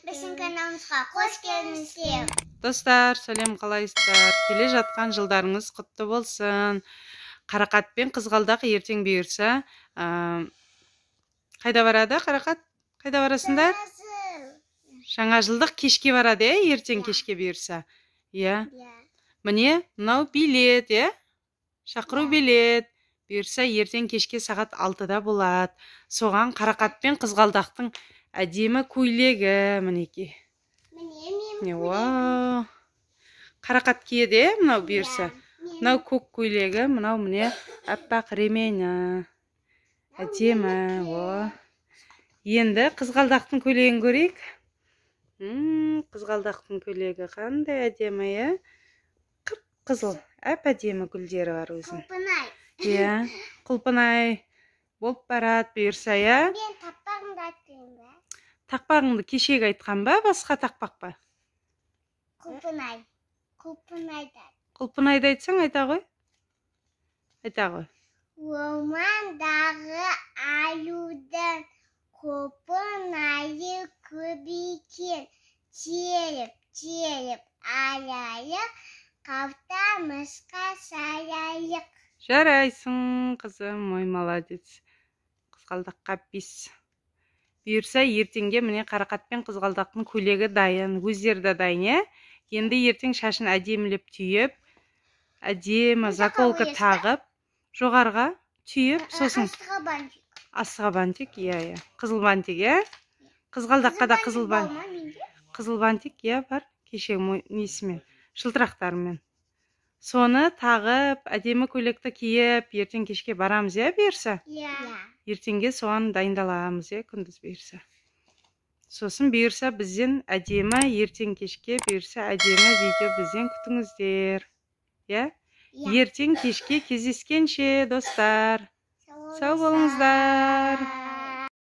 Біздің каналымызға қош келдіңіздер. Достар, сәлем, қалайсыздар? Келе жатқан жылдарыңыз құтты болсын. Қарақат пен қызғалдақ ертең бұйырса, қайда барады Қарақат? Қайда барасыңдар? Жаңа жылдық кешке барады, ертең кешке бұйырса. Иә. Міне, мынау билет, шақыру билет. Бұйырса ертең кешке сағат 6-да болады. Соған Қарақат пен қызғалдақтың әдемі көйлегі, мінеки. Вау. Қарақат киеді, мынау бұйырса. Мынау көк көйлегі, мынау міне аппақ ремені. Әдемі. Енді қызғалдақтың көйлегін көрейік. Қызғалдақтың көйлегі қандай әдемі, Қып-қызыл, әп-әдемі гүлдері бар өзінің. Құлпынай болып барады бұйырса, Мен тақпағыңды айтқанмын ба? Тақпағыңды кешегі айтқан ба, басқа тақпақ па? Құлпынай. Құлпынайды айтсаң, айта ғой. Ормандағы аюдан құлпынайы көп екен. Теріп алайық, қаптамызға салайық. Жарайсың, қызым, ой, молодец. Қызғалдаққа пис. Бұйырса ертеңге міне Қарақат пен қызғалдақтың көйлегі дайын, өздері де дайын, Енді ертең шашын әдемілеп түйіп, әдемі заколка тағып, жоғарға түйіп, сосын астыға бантик, қызыл бантик, қызғалдаққа да қызыл бантик, бар, кешегі несімен, шылтырақтарымен. Соны тағып, әдемі көйлекті киіп, ертең кешке барамыз, бұйырса? Ертеңге соған дайындаламыз, күндіз бұйырса. Сосын бұйырса бізден әдемі, ертең кешке бұйырса әдемі видео бізден күтіңіздер. Ертең кешке кездескенше, достар. Сау болыңыздар.